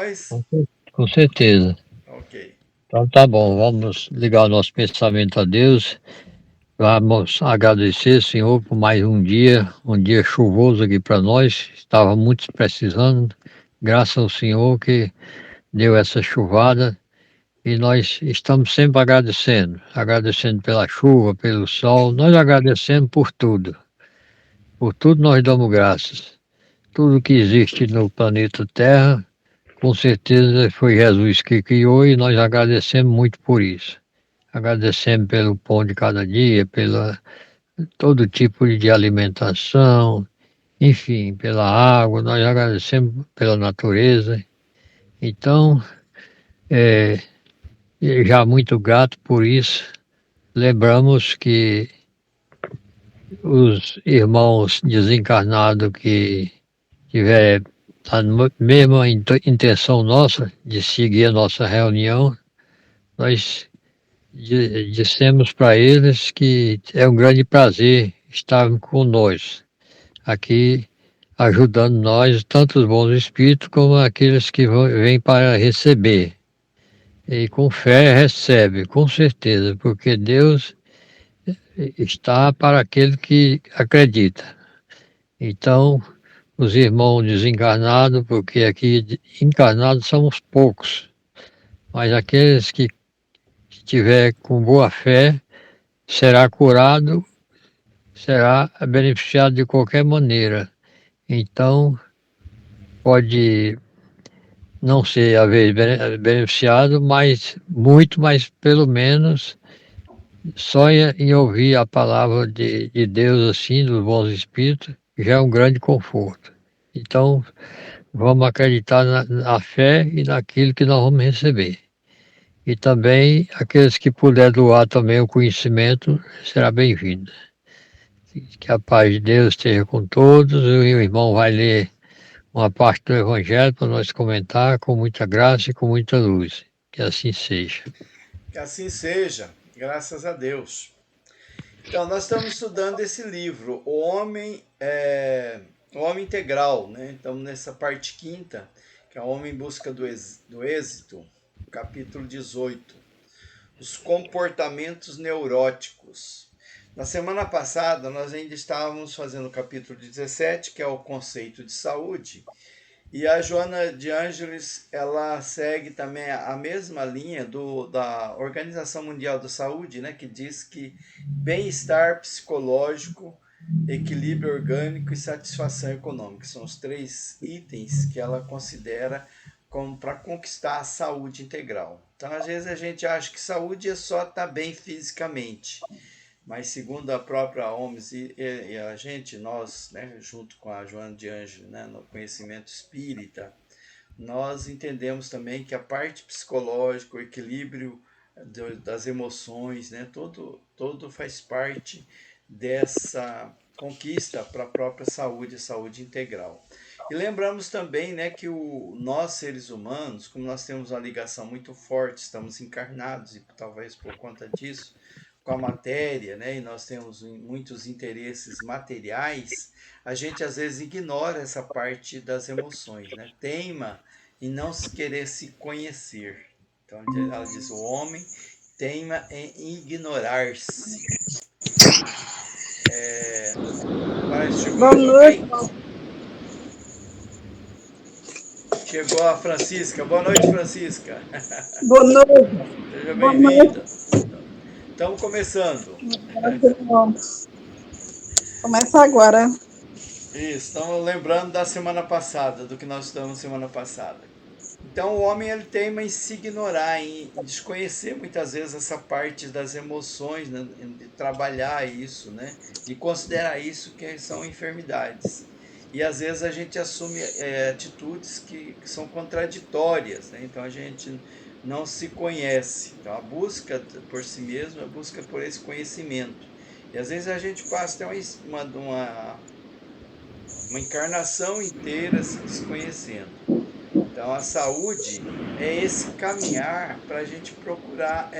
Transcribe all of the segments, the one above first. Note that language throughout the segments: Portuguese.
Mas, Com certeza. ok. Então tá bom, vamos ligar o nosso pensamento a Deus. Vamos agradecer, Senhor, por mais um dia chuvoso aqui para nós. Estava muito precisando. Graças ao Senhor que deu essa chuvada e nós estamos sempre agradecendo. Agradecendo pela chuva, pelo sol. Nós agradecemos por tudo. Por tudo nós damos graças. Tudo que existe no planeta Terra, com certeza foi Jesus que criou e nós agradecemos muito por isso. Agradecemos pelo pão de cada dia, pela todo tipo de alimentação, enfim, pela água, nós agradecemos pela natureza. Então, é, já muito grato por isso. Lembramos que os irmãos desencarnados que tiver a mesma intenção nossa de seguir a nossa reunião, nós dissemos para eles que é um grande prazer estar com nós aqui, ajudando nós, tanto os bons espíritos como aqueles que vêm para receber. E com fé recebe, com certeza, porque Deus está para aquele que acredita. Então, os irmãos desencarnados, porque aqui encarnados somos poucos, mas aqueles que estiver com boa fé será curado, será beneficiado de qualquer maneira. Então, pode não ser a vez beneficiado, mas muito, mas pelo menos só em ouvir a palavra de Deus assim, dos bons espíritos, já é um grande conforto. Então, vamos acreditar na fé e naquilo que nós vamos receber. E também aqueles que puder doar também o conhecimento será bem-vindo. Que a paz de Deus esteja com todos. E o irmão vai ler uma parte do Evangelho para nós comentar com muita graça e com muita luz. Que assim seja. Que assim seja, graças a Deus. Então, nós estamos estudando esse livro, o Homem Integral, né? Estamos nessa parte quinta, que é o Homem em Busca do Êxito, capítulo 18. Os comportamentos neuróticos. Na semana passada, nós ainda estávamos fazendo o capítulo 17, que é o conceito de saúde, e a Joana de Ângeles, ela segue também a mesma linha da Organização Mundial da Saúde, né, que diz que bem-estar psicológico, equilíbrio orgânico e satisfação econômica são os três itens que ela considera como para conquistar a saúde integral. Então, às vezes a gente acha que saúde é só estar bem fisicamente, mas segundo a própria OMS e a gente, nós, né, junto com a Joana de Ângelo, né, no conhecimento espírita, nós entendemos também que a parte psicológica, o equilíbrio das emoções, né, todo faz parte dessa conquista para a própria saúde, a saúde integral. E lembramos também, né, que nós seres humanos, como nós temos uma ligação muito forte, estamos encarnados e talvez por conta disso, com a matéria, né, e nós temos muitos interesses materiais, a gente às vezes ignora essa parte das emoções, né? Teima em não se querer se conhecer. Então ela diz: o homem teima em ignorar-se. Parece que chegou Boa mais noite, alguém? Chegou a Francisca. Boa noite, Francisca. boa noite, Seja boa noite, bem-vinda. Estamos começando. irmão. Começa agora. Isso, estamos lembrando da semana passada, do que nós estamos semana passada. Então o homem ele teima em se ignorar, em desconhecer muitas vezes essa parte das emoções, né? De trabalhar isso, né? De considerar isso que são enfermidades. E às vezes a gente assume atitudes que são contraditórias, né? Então a gente não se conhece. Então a busca por si mesmo é a busca por esse conhecimento. E às vezes a gente passa até uma encarnação inteira se desconhecendo. Então, a saúde é esse caminhar para a gente procurar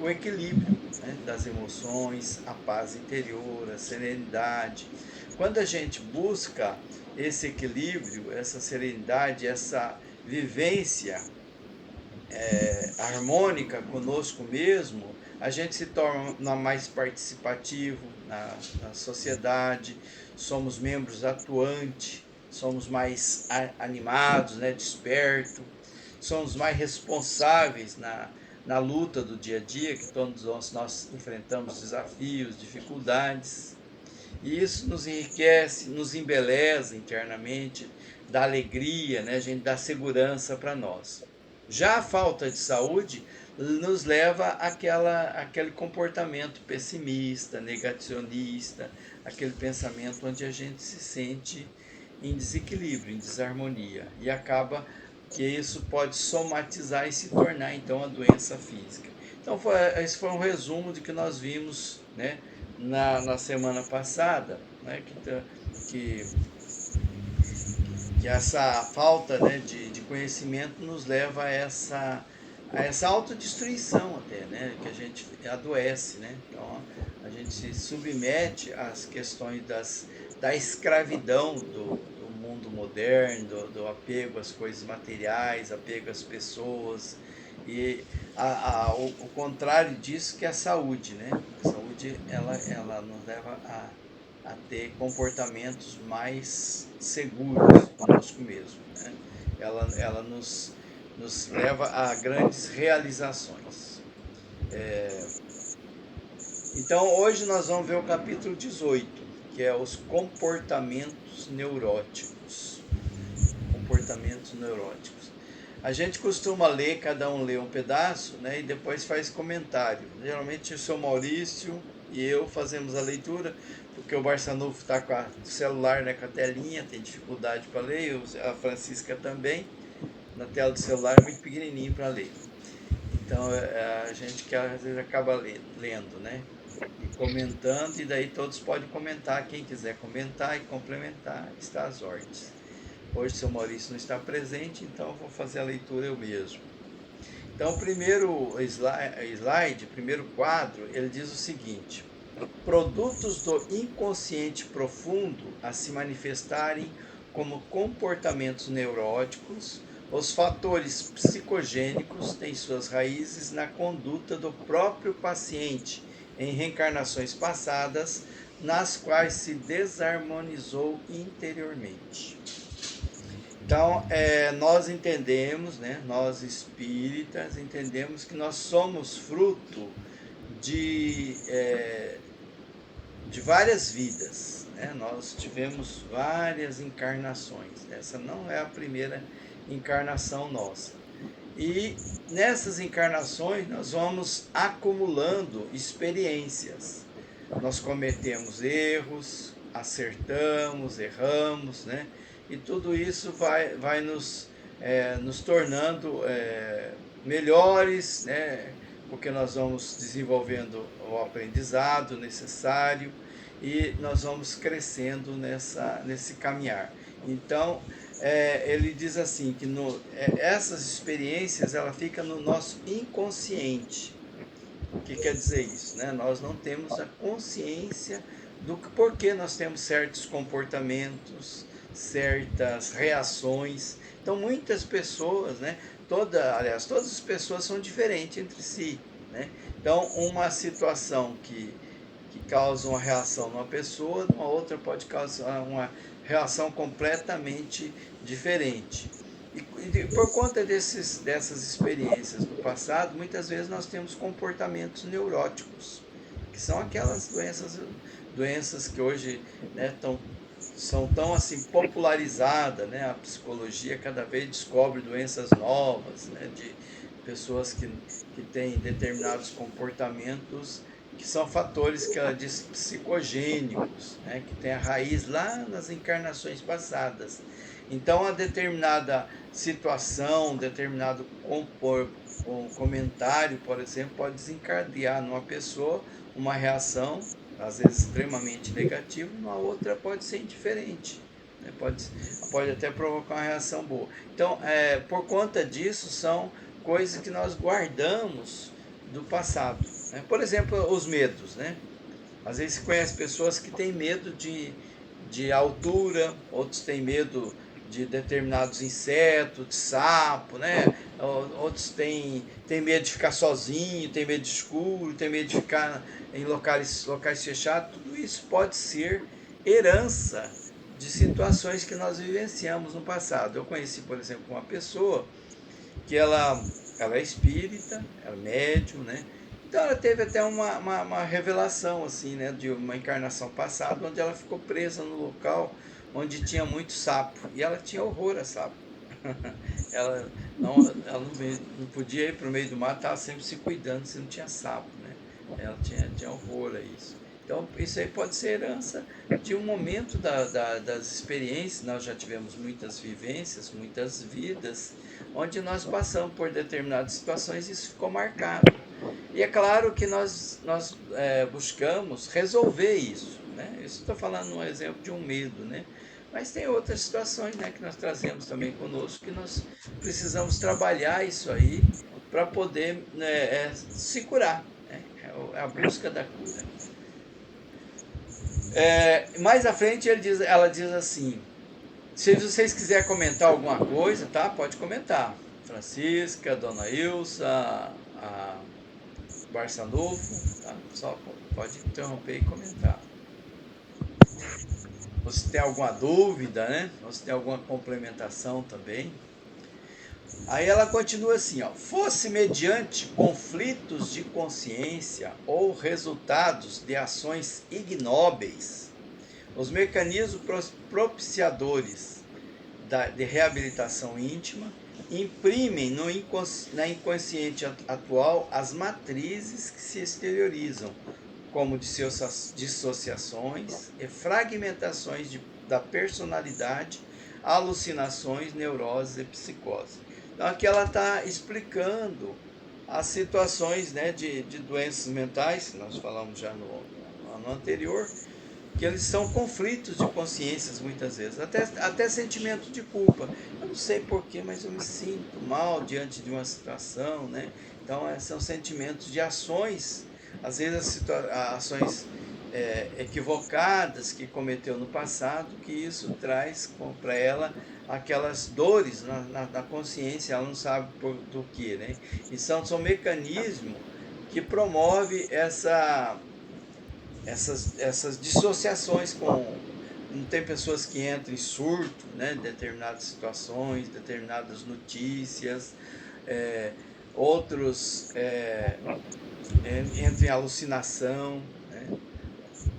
o equilíbrio, né, das emoções, a paz interior, a serenidade. Quando a gente busca esse equilíbrio, essa serenidade, essa vivência harmônica conosco mesmo, a gente se torna mais participativo na sociedade, somos membros atuantes, somos mais animados, né, despertos, somos mais responsáveis na luta do dia a dia, que todos nós enfrentamos desafios, dificuldades. E isso nos enriquece, nos embeleza internamente, dá alegria, né? A gente dá segurança para nós. Já a falta de saúde nos leva àquele comportamento pessimista, negacionista, aquele pensamento onde a gente se sente em desequilíbrio, em desarmonia. E acaba que isso pode somatizar e se tornar então a doença física. Então esse foi um resumo de que nós vimos, né, na semana passada, né, que essa falta, né, de conhecimento nos leva a essa autodestruição até, né, que a gente adoece, né? Então a gente se submete às questões da escravidão do mundo moderno, do apego às coisas materiais, apego às pessoas, e o contrário disso que é a saúde, né? A saúde ela nos leva a ter comportamentos mais seguros conosco mesmo, né? Ela nos leva a grandes realizações. Então hoje nós vamos ver o capítulo 18, que é os comportamentos neuróticos. Comportamentos neuróticos. A gente costuma ler, cada um lê um pedaço, né, e depois faz comentário. Geralmente o seu Maurício e eu fazemos a leitura, porque o Barçanufo está com o celular, né, com a telinha, tem dificuldade para ler, a Francisca também, na tela do celular é muito pequenininho para ler. Então a gente que às vezes acaba lendo, né, e comentando, e daí todos podem comentar, quem quiser comentar e complementar, está às ordens. Hoje o seu Maurício não está presente, então eu vou fazer a leitura eu mesmo. Então, o primeiro slide, primeiro quadro, ele diz o seguinte: produtos do inconsciente profundo a se manifestarem como comportamentos neuróticos, os fatores psicogênicos têm suas raízes na conduta do próprio paciente em reencarnações passadas, nas quais se desarmonizou interiormente. Então, nós entendemos, né, nós espíritas, entendemos que nós somos fruto de várias vidas, né? Nós tivemos várias encarnações, essa não é a primeira encarnação nossa. E nessas encarnações nós vamos acumulando experiências. Nós cometemos erros, acertamos, erramos, né? E tudo isso vai nos tornando melhores, né? Porque nós vamos desenvolvendo o aprendizado necessário e nós vamos crescendo nesse caminhar. Então, ele diz assim, que essas experiências ela fica no nosso inconsciente. O que quer dizer isso? Né? Nós não temos a consciência do porquê nós temos certos comportamentos, certas reações. Então, muitas pessoas, né, todas as pessoas são diferentes entre si. Né? Então, uma situação que causa uma reação numa pessoa, numa outra pode causar uma reação completamente diferente. E por conta dessas experiências do passado, muitas vezes nós temos comportamentos neuróticos, que são aquelas doenças que hoje, né, são tão assim popularizadas, né? A psicologia cada vez descobre doenças novas, né, de pessoas que têm determinados comportamentos que são fatores que ela diz psicogênicos, né, que tem a raiz lá nas encarnações passadas. Então, a determinada situação, determinado comentário, por exemplo, pode desencadear numa pessoa uma reação, às vezes extremamente negativa, numa outra pode ser indiferente, né? Pode até provocar uma reação boa. Então, por conta disso, são coisas que nós guardamos do passado. Né? Por exemplo, os medos. Né? Às vezes se conhece pessoas que têm medo de altura, outros têm medo de determinados insetos, de sapo, né? Outros têm medo de ficar sozinho, tem medo de escuro, tem medo de ficar em locais fechados. Tudo isso pode ser herança de situações que nós vivenciamos no passado. Eu conheci, por exemplo, uma pessoa que ela é espírita, ela é médium, né? Então ela teve até uma revelação assim, né, de uma encarnação passada, onde ela ficou presa no local onde tinha muito sapo. E ela tinha horror a sapo. ela não podia ir para o meio do mato, estava sempre se cuidando se não tinha sapo, né? Ela tinha horror a isso. Então, isso aí pode ser herança de um momento das experiências. Nós já tivemos muitas vivências, muitas vidas, onde nós passamos por determinadas situações e isso ficou marcado. E é claro que nós buscamos resolver isso, né? Isso estou falando um exemplo de um medo, né? Mas tem outras situações, né, que nós trazemos também conosco, que nós precisamos trabalhar isso aí para poder, né, se curar. Né? É a busca da cura. Mais à frente ela diz assim, se vocês quiserem comentar alguma coisa, tá? Pode comentar. Francisca, Dona Ilsa, a Barçanufo, tá? Só pode interromper e comentar. Você tem alguma dúvida, né? Você tem alguma complementação também? Aí ela continua assim, ó, fosse mediante conflitos de consciência ou resultados de ações ignóbeis, os mecanismos propiciadores de reabilitação íntima imprimem na inconsciente atual as matrizes que se exteriorizam, como dissociações e fragmentações da personalidade, alucinações, neuroses e psicose. Então aqui ela está explicando as situações, né, de doenças mentais, que nós falamos já no ano anterior, que eles são conflitos de consciências muitas vezes, até sentimento de culpa. Eu não sei porquê, mas eu me sinto mal diante de uma situação, né? Então são sentimentos de ações, às vezes ações equivocadas que cometeu no passado, que isso traz para ela aquelas dores na consciência, ela não sabe do que, né? E são mecanismos que promove essas dissociações não tem pessoas que entram em surto, né, em determinadas situações, determinadas notícias, outros entram em alucinação, né,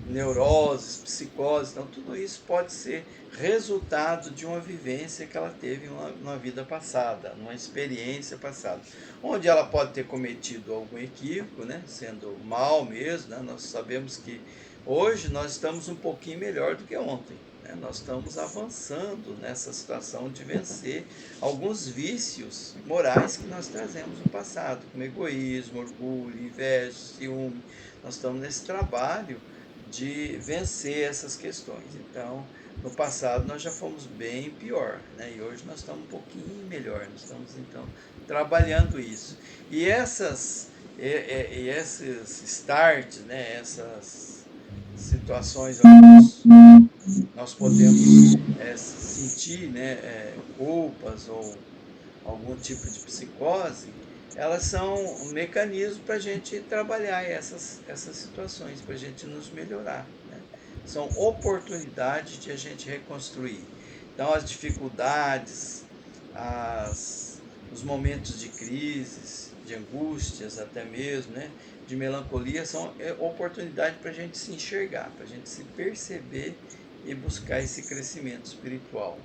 neuroses, psicose. Então tudo isso pode ser resultado de uma vivência que ela teve numa vida passada, numa experiência passada, onde ela pode ter cometido algum equívoco, né, sendo mal mesmo, né? Nós sabemos que hoje nós estamos um pouquinho melhor do que ontem, né? Nós estamos avançando nessa situação de vencer alguns vícios morais que nós trazemos no passado, como egoísmo, orgulho, inveja, ciúme. Nós estamos nesse trabalho de vencer essas questões. Então, no passado nós já fomos bem pior, né? E hoje nós estamos um pouquinho melhor. Nós estamos então trabalhando isso. E esses starts, né? Essas situações onde nós podemos sentir, né? Culpas ou algum tipo de psicose, elas são um mecanismo para a gente trabalhar essas situações, para a gente nos melhorar. Né? São oportunidades de a gente reconstruir. Então, as dificuldades, os momentos de crises, de angústias até mesmo, né? De melancolia, são oportunidade para a gente se enxergar, para a gente se perceber e buscar esse crescimento espiritual.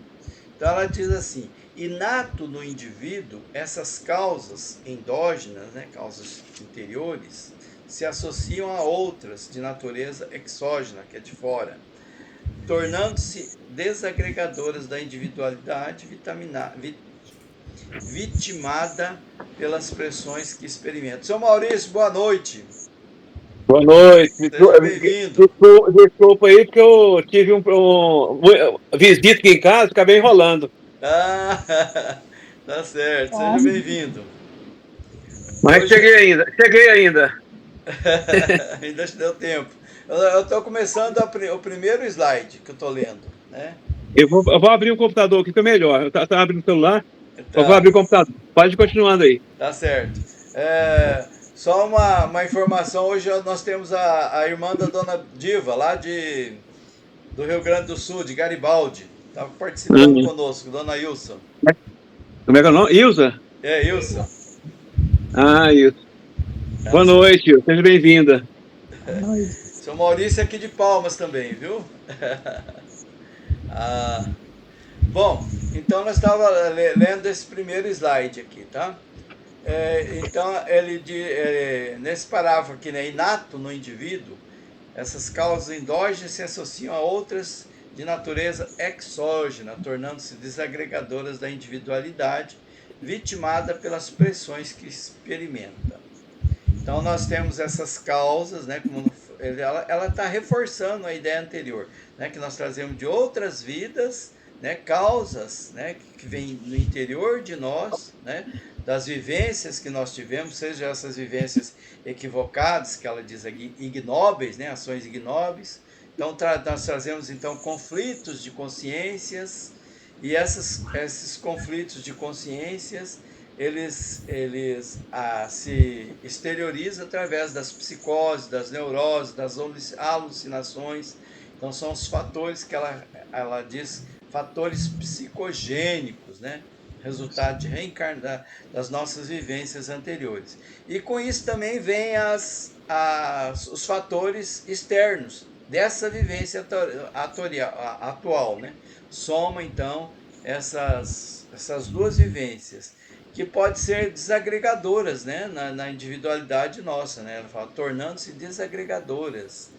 Então ela diz assim, inato no indivíduo, essas causas endógenas, né, causas interiores, se associam a outras de natureza exógena, que é de fora, tornando-se desagregadoras da individualidade vitimada pelas pressões que experimenta. Seu Maurício, boa noite. Boa noite. Seja bem-vindo. Desculpa aí, porque eu tive visita aqui em casa, acabei enrolando. Ah, tá certo. Seja bem-vindo. Mas hoje... cheguei ainda. Ainda deu tempo. Eu estou começando o primeiro slide que eu estou lendo, né? Eu vou abrir o computador aqui que é melhor. Tá abrindo o celular? Eu vou Tá, abrir o computador. Pode continuando aí. tá certo. Só uma informação, hoje nós temos a irmã da dona Diva, lá do Rio Grande do Sul, de Garibaldi. Estava participando Uhum. conosco, dona Ilson. Como é que é o nome? Ilza? Ilson. Ah, Ilza. Ela, Boa noite, Ilza. Seja bem-vinda. seu Maurício é aqui de Palmas também, viu? Bom, então nós estávamos lendo esse primeiro slide aqui, tá? Então, nesse parágrafo aqui, né, inato no indivíduo, essas causas endógenas se associam a outras de natureza exógena, tornando-se desagregadoras da individualidade, vitimada pelas pressões que experimenta. Então, nós temos essas causas, né, como ela está reforçando a ideia anterior, né, que nós trazemos de outras vidas, né, causas, né, que vêm no interior de nós, né, das vivências que nós tivemos, seja essas vivências equivocadas, que ela diz aqui, ignóbeis, né, ações ignóbeis. Então, nós trazemos então conflitos de consciências, e esses conflitos de consciências eles se exteriorizam através das psicoses, das neuroses, das alucinações. Então são os fatores que ela diz, fatores psicogênicos, né? Resultado de reencarnar das nossas vivências anteriores. E com isso também vem os fatores externos dessa vivência atual, né? Soma então essas duas vivências, que pode ser desagregadoras, né, na individualidade nossa, né? Ela fala, tornando-se desagregadoras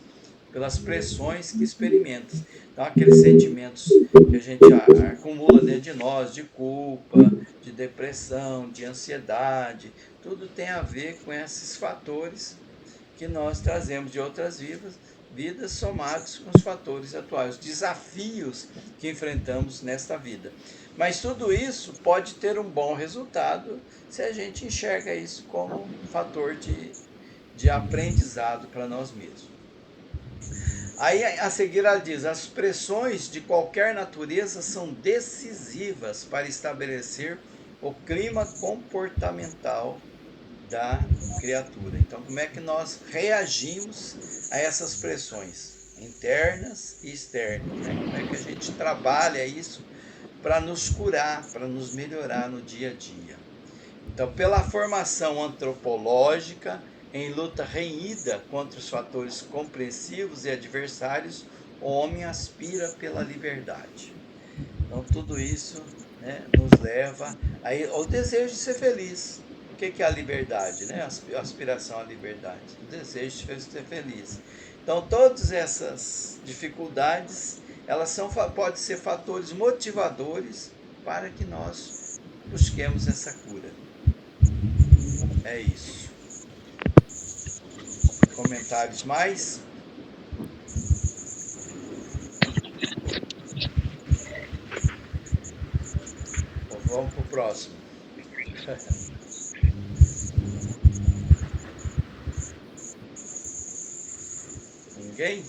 pelas pressões que experimentas. Então, aqueles sentimentos que a gente acumula dentro de nós, de culpa, de depressão, de ansiedade, tudo tem a ver com esses fatores que nós trazemos de outras vidas somados com os fatores atuais, os desafios que enfrentamos nesta vida. Mas tudo isso pode ter um bom resultado se a gente enxerga isso como um fator de aprendizado para nós mesmos. Aí a seguir ela diz, as pressões de qualquer natureza são decisivas para estabelecer o clima comportamental da criatura. Então, como é que nós reagimos a essas pressões internas e externas? Né? Como é que a gente trabalha isso para nos curar, para nos melhorar no dia a dia? Então, pela formação antropológica, em luta renhida contra os fatores compreensivos e adversários, o homem aspira pela liberdade. Então, tudo isso, né, nos leva ao desejo de ser feliz. O que é a liberdade? Né? A aspiração à liberdade, o desejo de ser feliz. Então, todas essas dificuldades, elas podem ser fatores motivadores para que nós busquemos essa cura. É isso. Comentários mais? Vamos para o próximo. Ninguém?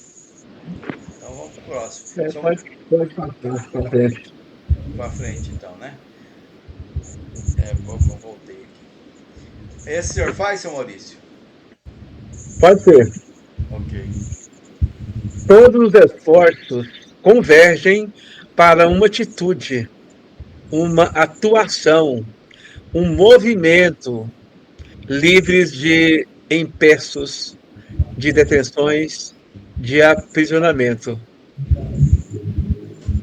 Então vamos para o próximo. Pode fazer. Para frente então, né? Voltei aqui. Esse senhor faz, seu Maurício? Pode ser. Ok. Todos os esforços convergem para uma atitude, uma atuação, um movimento, livres de empeços, de detenções, de aprisionamento.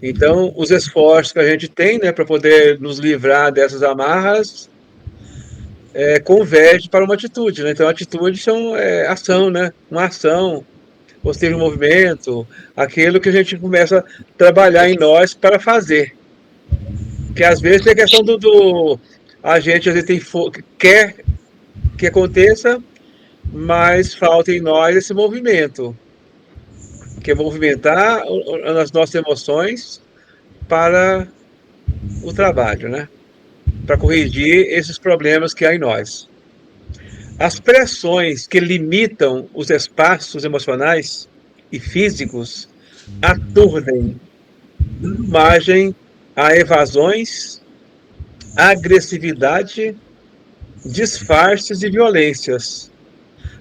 Então, os esforços que a gente tem, né, para poder nos livrar dessas amarras, converge para uma atitude, né? Então, a atitude são ação, né? Uma ação, ou seja, um movimento, aquilo que a gente começa a trabalhar em nós para fazer. Que às vezes tem a questão a gente às vezes quer que aconteça, mas falta em nós esse movimento, que é movimentar as nossas emoções para o trabalho, né? Para corrigir esses problemas que há em nós. As pressões que limitam os espaços emocionais e físicos aturdem, dando margem a evasões, agressividade, disfarces e violências,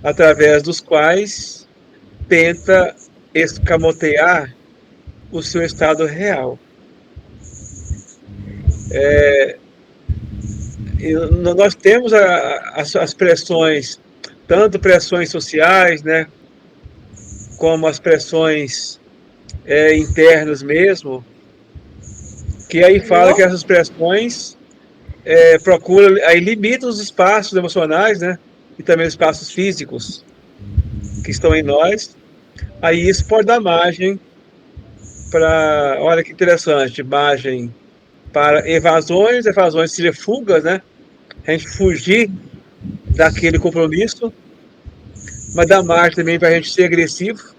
através dos quais tenta escamotear o seu estado real. Nós temos as pressões, tanto pressões sociais, né, como as pressões internas mesmo, que aí fala que essas pressões procuram, aí limitam os espaços emocionais, né, e também os espaços físicos que estão em nós. Aí isso pode dar margem para, olha que interessante, margem para evasões seria fugas, né, a gente fugir daquele compromisso, mas dá margem também para a gente ser agressivo,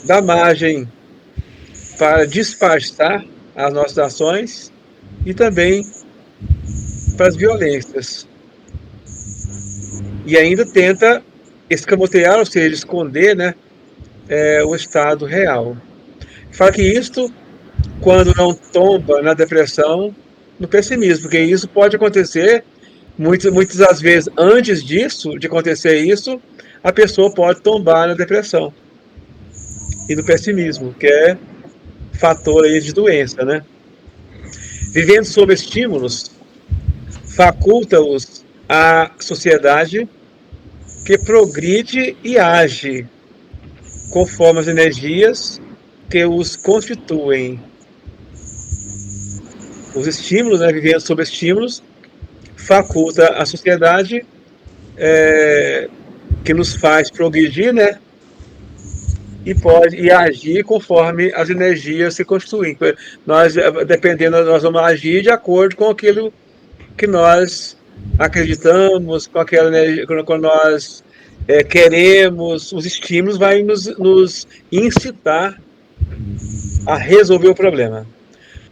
dá margem para disfarçar as nossas ações e também para as violências. E ainda tenta escamotear, ou seja, esconder, né, o estado real. Fala que isto, quando não tomba na depressão, no pessimismo, porque isso pode acontecer muitas das vezes antes disso, de acontecer isso, a pessoa pode tombar na depressão e no pessimismo, que é fator aí de doença, né? Vivendo sob estímulos, faculta-os à sociedade que progride e age conforme as energias que os constituem. Os estímulos, né, vivendo sob estímulos, faculta a sociedade que nos faz progredir, né, e agir conforme as energias se constituem. Nós, dependendo, nós vamos agir de acordo com aquilo que nós acreditamos, com aquela energia, quando nós queremos, os estímulos vão nos incitar a resolver o problema.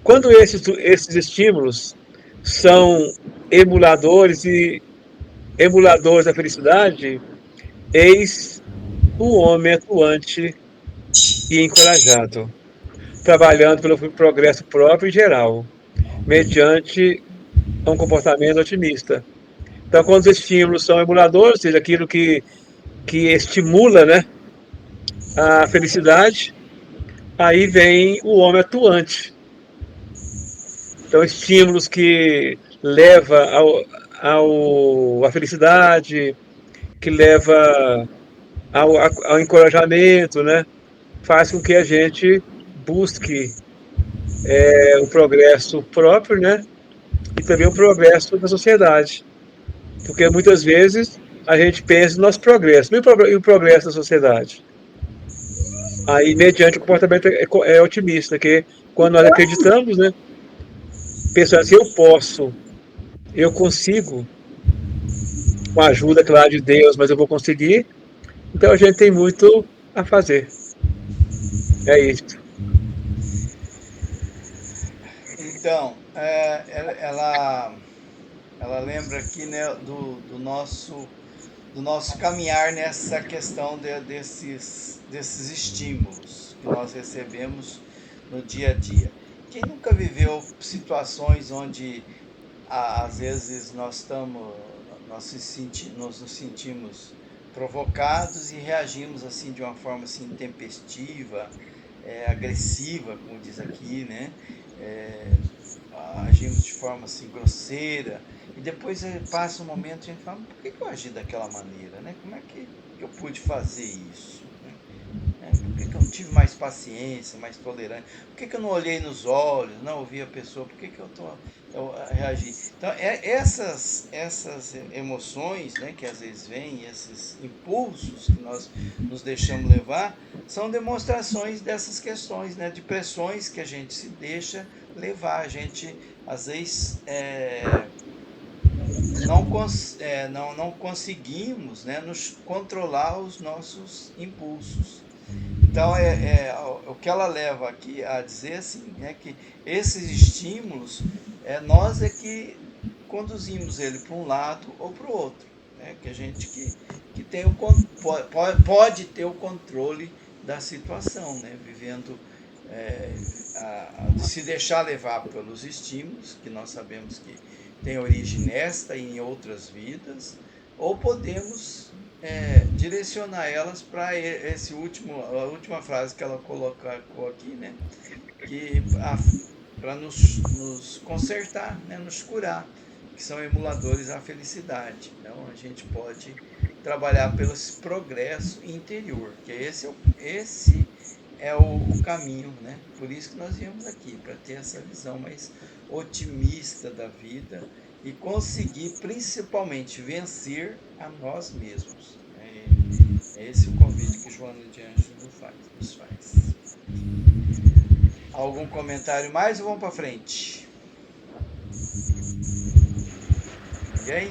Quando esses estímulos são emuladores da felicidade, eis o homem atuante e encorajado, trabalhando pelo progresso próprio e geral, mediante um comportamento otimista. Então, quando os estímulos são emuladores, ou seja, aquilo que estimula, né, a felicidade, aí vem o homem atuante. Então, estímulos que levam à felicidade, que leva ao encorajamento, né, faz com que a gente busque o progresso próprio, né, e também o progresso da sociedade. Porque muitas vezes a gente pensa no nosso progresso, e o progresso da sociedade? Aí, mediante o comportamento otimista, que quando nós acreditamos, né, pensando assim, eu consigo, com a ajuda, claro, de Deus, mas eu vou conseguir, então a gente tem muito a fazer. É isso. Então, ela lembra aqui, né, do nosso caminhar nessa questão desses estímulos que nós recebemos no dia a dia. Quem nunca viveu situações onde às vezes nos sentimos provocados e reagimos assim de uma forma assim intempestiva, agressiva, como diz aqui, né? Agimos de forma assim grosseira e depois passa um momento e a gente fala, por que eu agi daquela maneira, né? Como é que eu pude fazer isso? Por que eu não tive mais paciência, mais tolerante? Por que eu não olhei nos olhos, não ouvi a pessoa? Por que eu reagi? Então, essas emoções, né, que às vezes vêm, esses impulsos que nós nos deixamos levar, são demonstrações dessas questões, né, de pressões que a gente se deixa levar. A gente, às vezes, não conseguimos, né, nos controlar os nossos impulsos. Então, o que ela leva aqui a dizer assim, né, que esses estímulos, nós que conduzimos ele para um lado ou para o outro. Né, que a gente que pode ter o controle da situação, né, vivendo de se deixar levar pelos estímulos, que nós sabemos que tem origem nesta e em outras vidas, ou podemos direcionar elas para esse a última frase que ela colocou aqui, né? Que para nos consertar, né? Nos curar, que são emuladores à felicidade. Então a gente pode trabalhar pelo progresso interior, que esse é o caminho, né? Por isso que nós viemos aqui, para ter essa visão mais otimista da vida e conseguir principalmente vencer a nós mesmos. É esse o convite que Joana de Anjos nos faz. Algum comentário mais ou vamos para frente? Ninguém?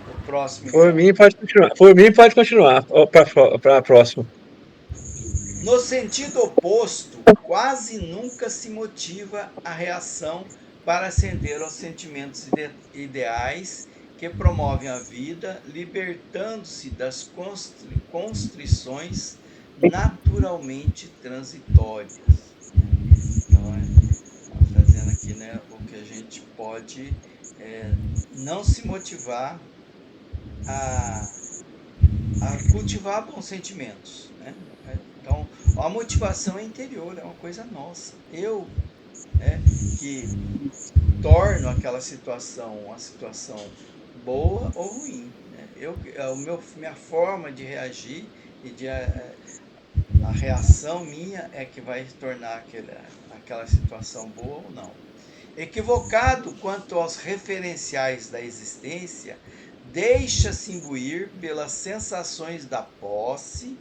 O próximo, Por então. mim, pode continuar. Por mim, pode continuar para a próxima. No sentido oposto, quase nunca se motiva a reação para ascender aos sentimentos ideais que promovem a vida, libertando-se das constrições naturalmente transitórias. Então, está dizendo aqui, né, o que a gente pode não se motivar a cultivar bons sentimentos, né? Então, a motivação é interior, é uma coisa nossa. Eu, né, que torno aquela situação uma situação boa ou ruim. Né? Minha forma de reagir e a reação minha é que vai tornar aquela situação boa ou não. Equivocado quanto aos referenciais da existência, deixa-se imbuir pelas sensações da posse,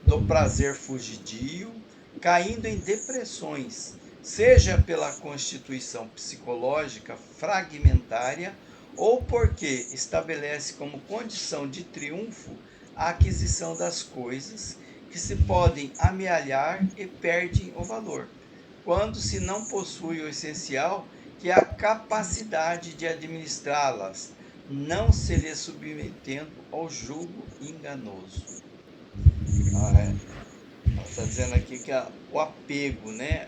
do prazer fugidio, caindo em depressões, seja pela constituição psicológica fragmentária ou porque estabelece como condição de triunfo a aquisição das coisas que se podem amealhar e perdem o valor, quando se não possui o essencial, que é a capacidade de administrá-las, não se lhe submetendo ao julgo enganoso. Está dizendo aqui que o apego, né?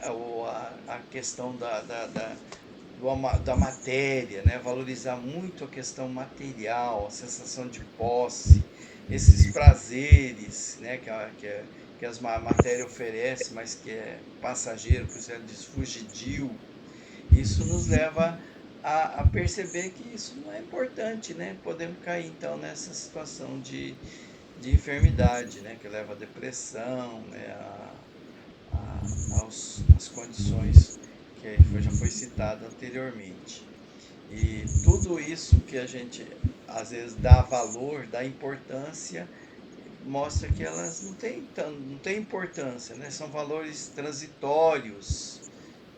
A questão da matéria, né? Valorizar muito a questão material, a sensação de posse, esses prazeres, né? Que as matéria oferece, mas que é passageiro, por isso ele diz fugidio. Isso nos leva a perceber que isso não é importante, né? Podemos cair então nessa situação de enfermidade, né? Que leva à depressão, né? Às condições que já foi citado anteriormente. E tudo isso que a gente às vezes dá valor, dá importância, mostra que elas não têm importância, né? São valores transitórios.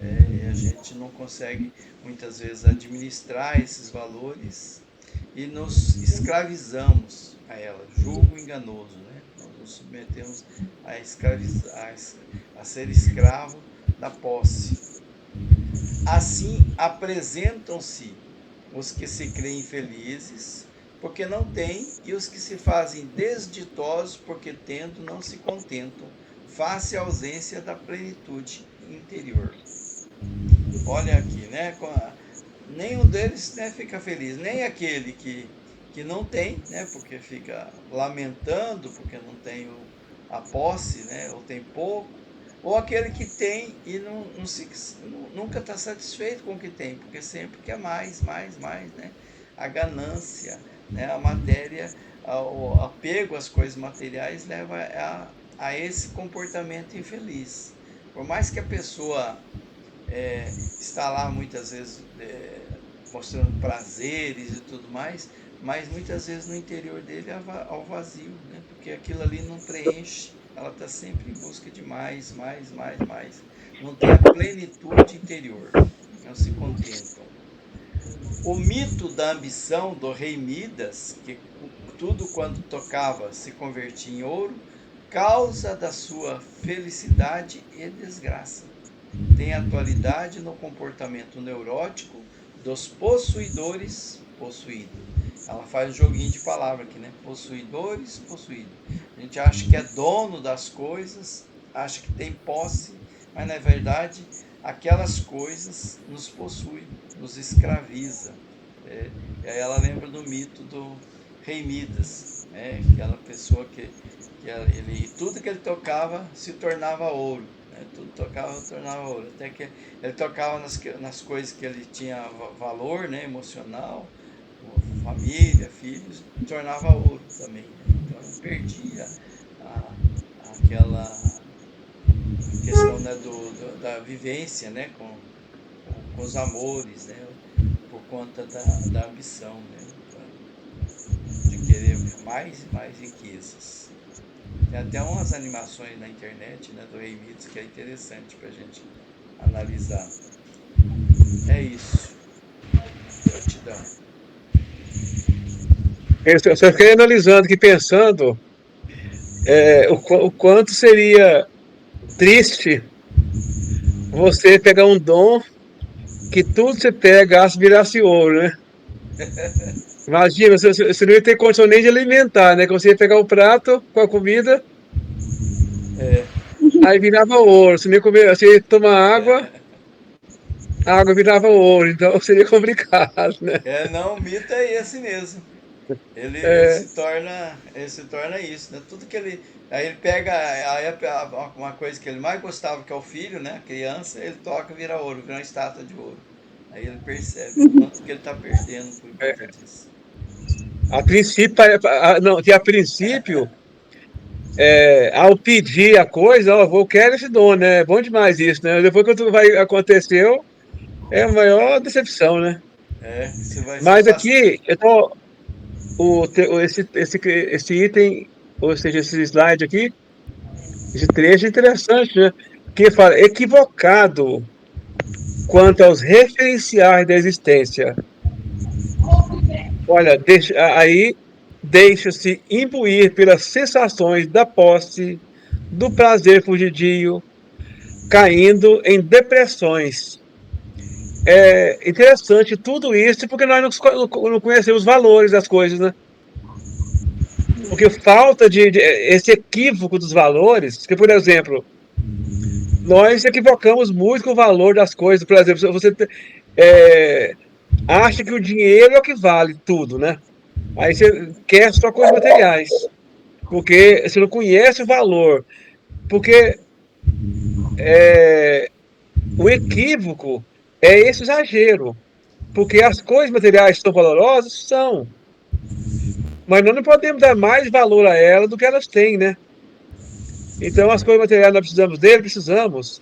E a gente não consegue muitas vezes administrar esses valores e nos escravizamos a ela, julgo enganoso, né? Nós nos submetemos a ser escravo da posse. Assim apresentam-se os que se creem felizes, porque não têm, e os que se fazem desditosos, porque tendo não se contentam, face à ausência da plenitude interior. Olha aqui, né? Nenhum deles, né, fica feliz, nem aquele que não tem, né, porque fica lamentando porque não tem a posse, né, ou tem pouco, ou aquele que tem e nunca está satisfeito com o que tem, porque sempre quer mais, né? A ganância, né, a matéria, o apego às coisas materiais leva a esse comportamento infeliz. Por mais que a pessoa está lá muitas vezes mostrando prazeres e tudo mais, mas muitas vezes no interior dele é ao vazio, né? Porque aquilo ali não preenche, ela está sempre em busca de mais. Não tem a plenitude interior, não se contentam. O mito da ambição do rei Midas, que tudo quanto tocava se convertia em ouro, causa da sua felicidade e desgraça. Tem atualidade no comportamento neurótico dos possuidores possuídos. Ela faz um joguinho de palavra aqui, né? Possuidores, possuído. A gente acha que é dono das coisas, acha que tem posse, mas na verdade aquelas coisas nos possuem, nos escraviza. E aí ela lembra do mito do rei Midas, né? Aquela pessoa tudo que ele tocava se tornava ouro, né? Tudo tocava tornava ouro, até que ele tocava nas coisas que ele tinha valor, né? Emocional, família, filhos, tornava ouro também, né? Então ele perdia aquela questão, né, da vivência, né, com os amores, né, por conta da ambição, né, de querer mais e mais riquezas. Tem até umas animações na internet, né, do Rei Midas, que é interessante para a gente analisar. É isso. Gratidão. Eu só fiquei analisando aqui, pensando o quanto seria triste você pegar um dom que tudo você pegasse virasse ouro, né? Imagina, você não ia ter condição nem de alimentar, né? Que você ia pegar o prato com a comida, aí virava ouro. Você ia comer, você ia tomar água, a água virava ouro, então seria complicado, né? Não, o mito é esse mesmo. Ele se torna isso, né? Tudo que ele. Aí ele pega uma coisa que ele mais gostava, que é o filho, né? A criança, ele toca e vira ouro, vira uma estátua de ouro. Aí ele percebe o quanto que ele está perdendo por conta disso. A princípio, não, que a princípio, ao pedir a coisa, ó, eu quero esse dom, né? É bom demais isso, né? Depois que aconteceu, é a maior decepção, né? Você vai se Mas afastar. aqui, esse item, ou seja, esse slide aqui, esse trecho é interessante, né? Que fala, equivocado quanto aos referenciais da existência. Olha, aí deixa-se imbuir pelas sensações da posse, do prazer fugidio, caindo em depressões. É interessante tudo isso, porque nós não conhecemos os valores das coisas, né? Porque falta esse equívoco dos valores, que, por exemplo, nós equivocamos muito com o valor das coisas. Por exemplo, você acha que o dinheiro é o que vale tudo, né? Aí você quer só coisas materiais, porque você não conhece o valor. Porque o equívoco é esse exagero. Porque as coisas materiais são valorosas? São. Mas nós não podemos dar mais valor a elas do que elas têm, né? Então, as coisas materiais nós precisamos,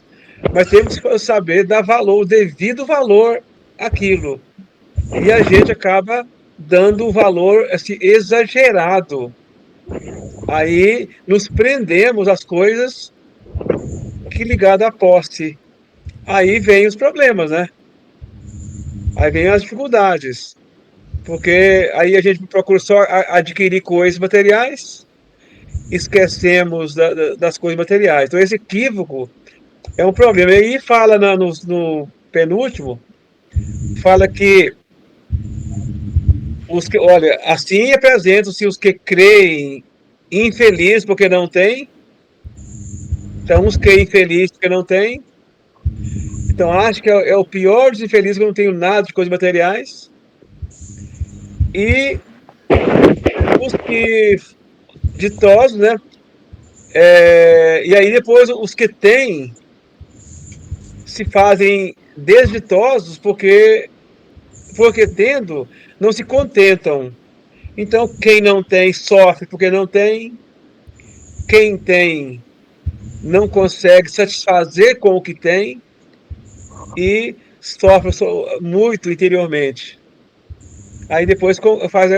mas temos que saber dar valor, o devido valor àquilo. E a gente acaba dando o valor assim, exagerado. Aí nos prendemos às coisas que ligado à posse. Aí vem os problemas, né? Aí vem as dificuldades. Porque aí a gente procura só adquirir coisas materiais, esquecemos das coisas materiais. Então esse equívoco é um problema. E aí fala no penúltimo, fala que olha, assim apresentam-se os que creem infelizes porque não têm. Então, uns creem infelizes porque não têm. Então, acho que é o pior dos infelizes que eu não tenho nada de coisas materiais. E os que ditosos, né? E aí depois os que têm se fazem desditosos porque tendo, não se contentam. Então, quem não tem sofre porque não tem. Quem tem não consegue satisfazer com o que tem e sofre muito interiormente. Aí depois faz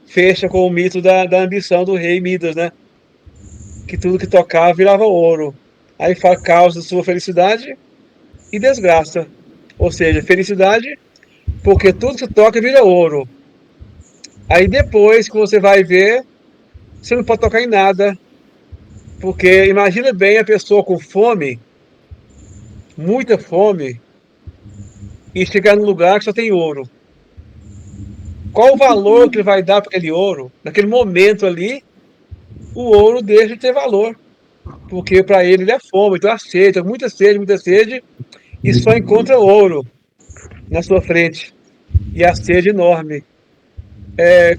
fecha com o mito da ambição do rei Midas, né? Que tudo que tocava virava ouro. Aí fala causa sua felicidade e desgraça. Ou seja, felicidade porque tudo que toca vira ouro. Aí depois que você vai ver, você não pode tocar em nada. Porque imagina bem a pessoa com fome, muita fome, e chegar num lugar que só tem ouro. Qual o valor que ele vai dar para aquele ouro? Naquele momento ali, o ouro deixa de ter valor. porque para ele é fome, então muita sede, e só encontra ouro na sua frente, e a sede enorme.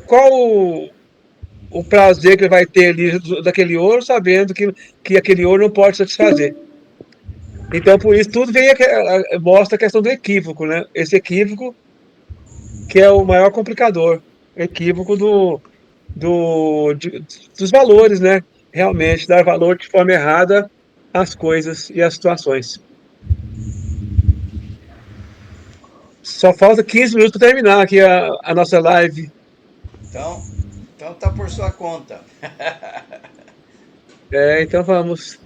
Qual o prazer que ele vai ter ali daquele ouro, sabendo que aquele ouro não pode satisfazer? Então, por isso, tudo mostra a questão do equívoco, né? Esse equívoco que é o maior complicador, equívoco dos valores, né? Realmente, dar valor de forma errada às coisas e às situações. Só falta 15 minutos para terminar aqui a nossa live. Então tá por sua conta. Então vamos.